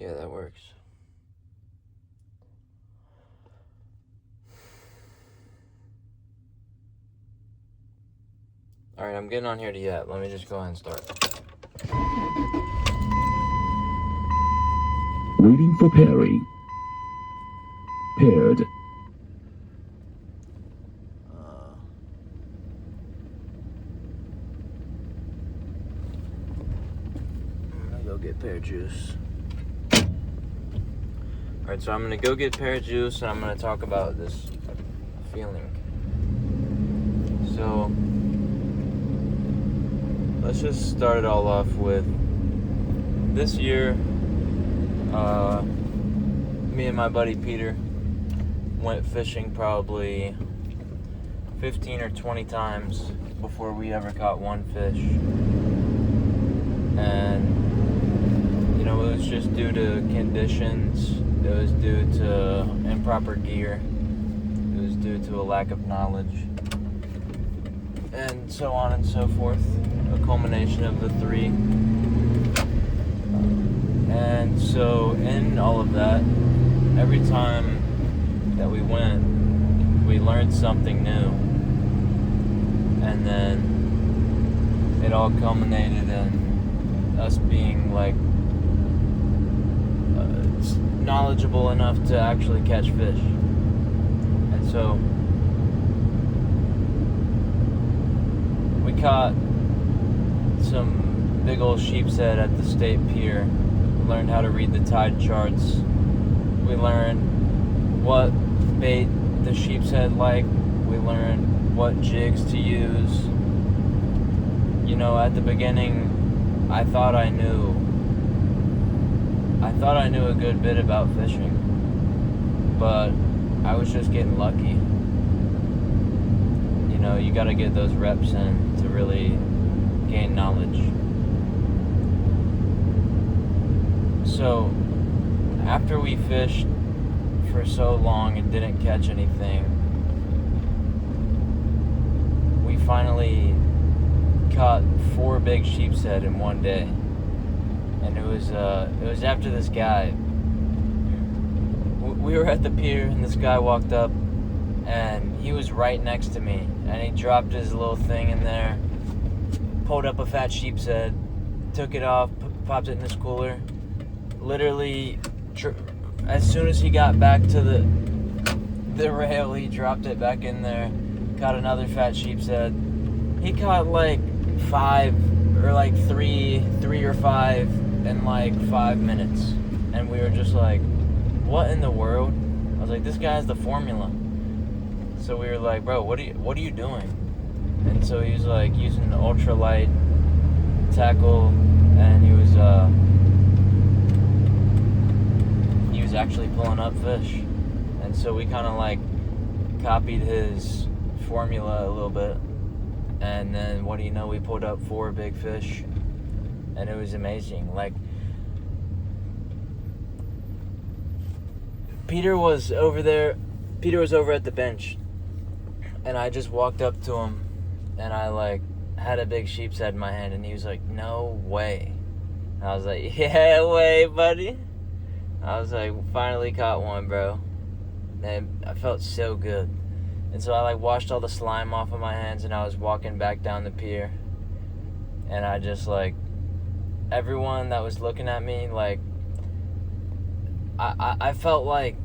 Yeah, that works. Alright, I'm getting on here to yap. Let me just go ahead and start. Waiting for Perry. Paired. I'm gonna go get pear juice. Alright, so I'm gonna go get pear juice and I'm gonna talk about this feeling. So, let's just start it all off with this year. Me and my buddy Peter went fishing probably 15 or 20 times before we ever caught one fish. And, you know, it was just due to conditions. It was due to improper gear. It was due to a lack of knowledge. And so on and so forth. A culmination of the three. And so in all of that, every time that we went, we learned something new. And then it all culminated in us being like knowledgeable enough to actually catch fish. And so we caught some big old sheep's head at the state pier. We learned how to read the tide charts. We learned what bait the sheep's head like. We learned what jigs to use. You know, at the beginning, I thought I knew a good bit about fishing, but I was just getting lucky. You know, you gotta get those reps in to really gain knowledge. So, after we fished for so long and didn't catch anything, we finally caught 4 big sheep's head in one day. And it was after this guy. We were at the pier and this guy walked up and he was right next to me and he dropped his little thing in there, pulled up a fat sheep's head, took it off, popped it in his cooler. Literally, as soon as he got back to the rail, he dropped it back in there, caught another fat sheep's head. He caught like 5 or like 3 or 5 in like 5 minutes. And we were just like, what in the world? I was like, this guy has the formula. So we were like, bro, what are you doing? And so he was like using an ultralight tackle, and he was actually pulling up fish. And so we kind of like copied his formula a little bit. And then what do you know, we pulled up 4 big fish, and it was amazing. Like, Peter was over at the bench, and I just walked up to him, and I like had a big sheep's head in my hand, and he was like, no way. And I was like, yeah way, buddy. I was like, finally caught one, bro. And I felt so good. And so I like washed all the slime off of my hands, and I was walking back down the pier, and I just like, everyone that was looking at me, like, I felt like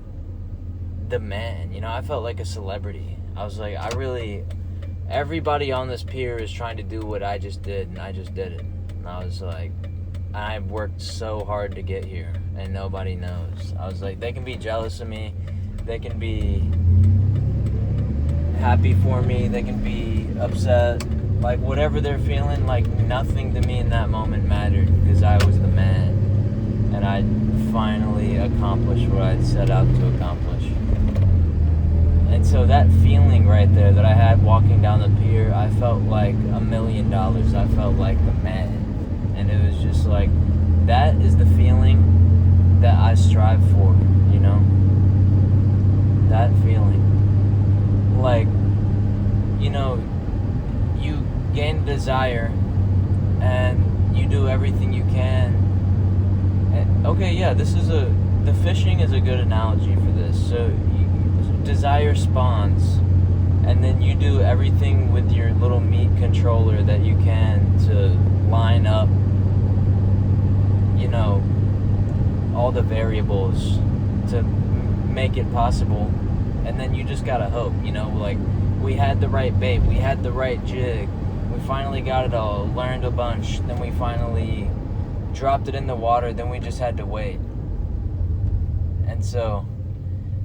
the man, you know, I felt like a celebrity. I was like, everybody on this pier is trying to do what I just did, and I just did it. And I was like, I worked so hard to get here, and nobody knows. I was like, they can be jealous of me, they can be happy for me, they can be upset, like whatever they're feeling, like nothing to me in that moment mattered, because I was the man, and I finally accomplished what I'd set out to accomplish. And so that feeling right there that I had walking down the pier, I felt like $1 million. I felt like the man. And it was just like, that is the feeling that I strive for, you know? That feeling. Like, you know, you gain desire and you do everything you can okay, yeah, the fishing is a good analogy for this. So desire spawns, and then you do everything with your little meat controller that you can to line up, all the variables to make it possible. And then you just gotta hope, like, we had the right bait, we had the right jig, we finally got it all, learned a bunch, then we finally dropped it in the water, then we just had to wait. And so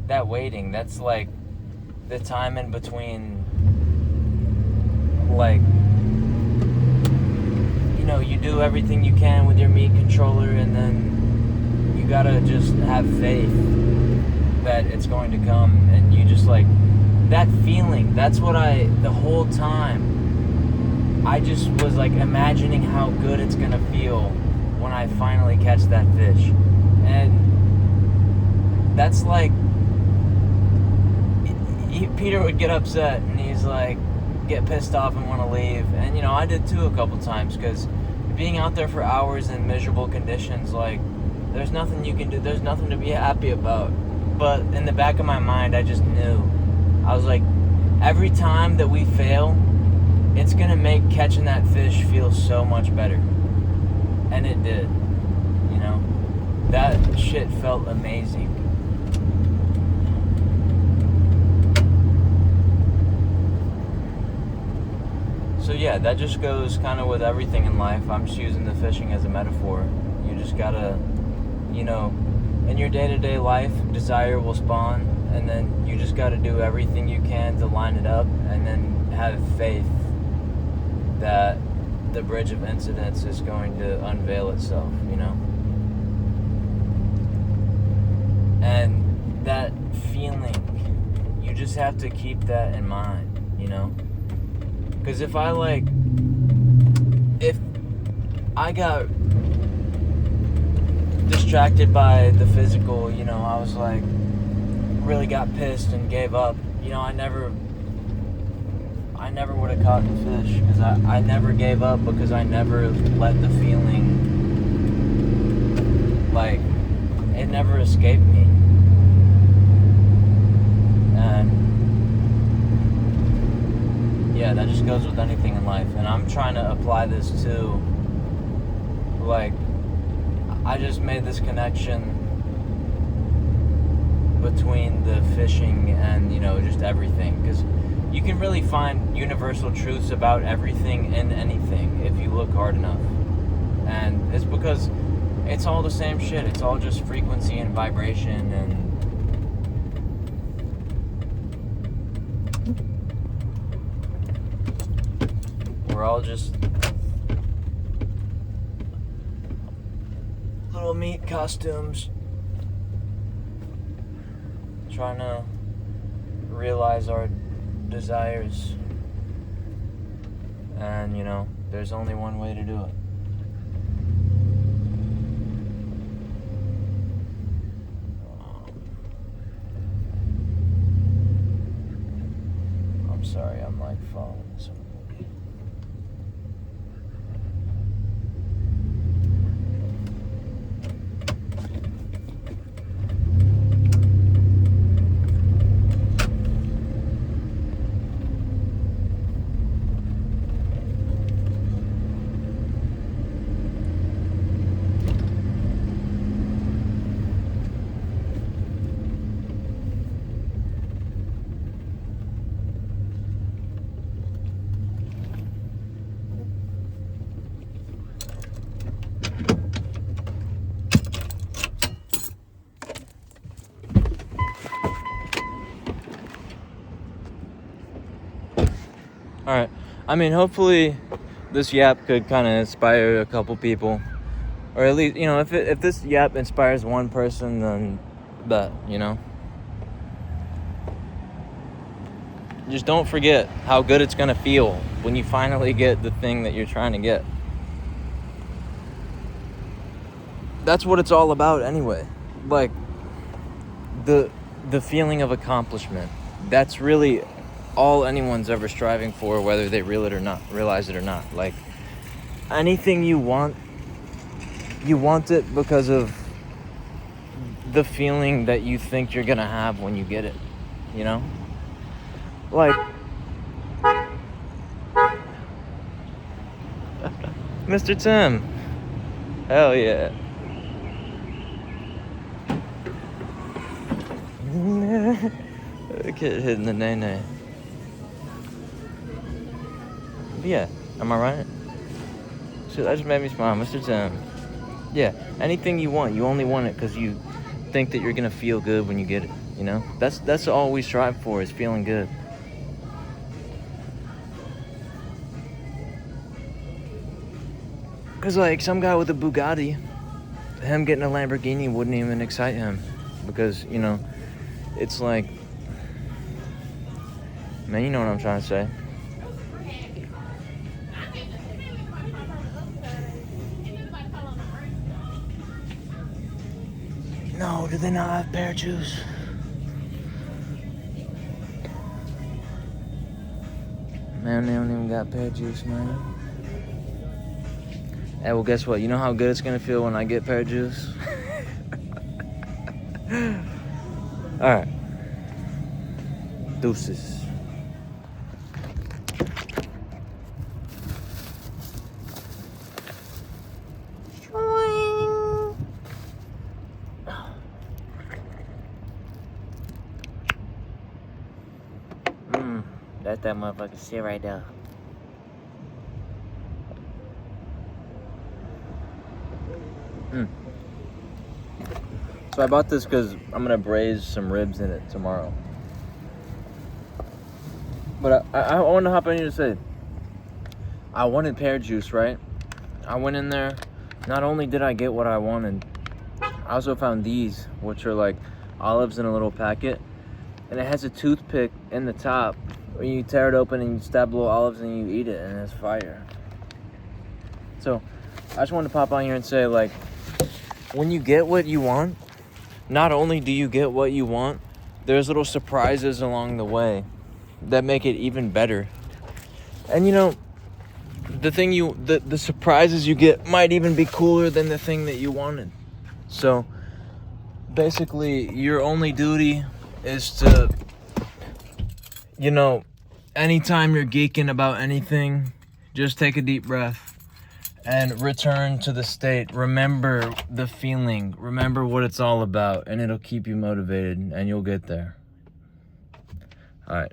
that waiting, that's like the time in between, like, you do everything you can with your meat controller, and then you gotta just have faith that it's going to come. And you just, like, that feeling, that's what the whole time I just was like imagining how good it's gonna feel when I finally catch that fish. And that's like, Peter would get upset and he's like, get pissed off and want to leave. And I did too a couple times, because being out there for hours in miserable conditions, like, there's nothing you can do, there's nothing to be happy about. But in the back of my mind, I just knew, I was like, every time that we fail, it's gonna make catching that fish feel so much better. And it did. That shit felt amazing. So yeah, that just goes kind of with everything in life. I'm just using the fishing as a metaphor. You just gotta, in your day-to-day life, desire will spawn, and then you just gotta do everything you can to line it up, and then have faith that the bridge of incidents is going to unveil itself, And that feeling, you just have to keep that in mind, Because if I got distracted by the physical, I was like, really got pissed and gave up, I never would have caught the fish, because I never gave up, because I never let the feeling, like, it never escaped me. And yeah, that just goes with anything in life. And I'm trying to apply this to, like, I just made this connection between the fishing and, just everything. Because you can really find universal truths about everything in anything if you look hard enough. And it's because it's all the same shit. It's all just frequency and vibration, and we're all just little meat costumes trying to realize our desires. And, there's only one way to do it. I'm sorry, I'm like following something. Alright, I mean, hopefully this yap could kind of inspire a couple people. Or at least, if this yap inspires one person, then that, Just don't forget how good it's going to feel when you finally get the thing that you're trying to get. That's what it's all about anyway. Like, the feeling of accomplishment. That's really all anyone's ever striving for, whether they realize it or not. Like, anything you want it because of the feeling that you think you're gonna have when you get it, you know? Like, Mr. Tim. Hell yeah. Kid hitting the nay-nay. Yeah, am I right? Shit, that just made me smile, Mr. Tim. Yeah, anything you want, you only want it because you think that you're gonna feel good when you get it, you know? That's all we strive for, is feeling good. Because, like, some guy with a Bugatti, him getting a Lamborghini wouldn't even excite him. Because, you know, it's like, man, you know what I'm trying to say. No, do they not have pear juice? Man, they don't even got pear juice, man. Hey, well, guess what? You know how good it's gonna feel when I get pear juice? Alright. Deuces. That's that motherfucking shit right there. So I bought this because I'm gonna braise some ribs in it tomorrow. But I want to hop on here to say, I wanted pear juice, right? I went in there. Not only did I get what I wanted, I also found these, which are like olives in a little packet, and it has a toothpick in the top. When you tear it open and you stab little olives and you eat it, and it's fire. So I just wanted to pop on here and say, like, when you get what you want, not only do you get what you want, there's little surprises along the way that make it even better. And you know, the surprises you get might even be cooler than the thing that you wanted. So basically, your only duty is to, you know, anytime you're geeking about anything, just take a deep breath and return to the state. Remember the feeling. Remember what it's all about, and it'll keep you motivated, and you'll get there. All right.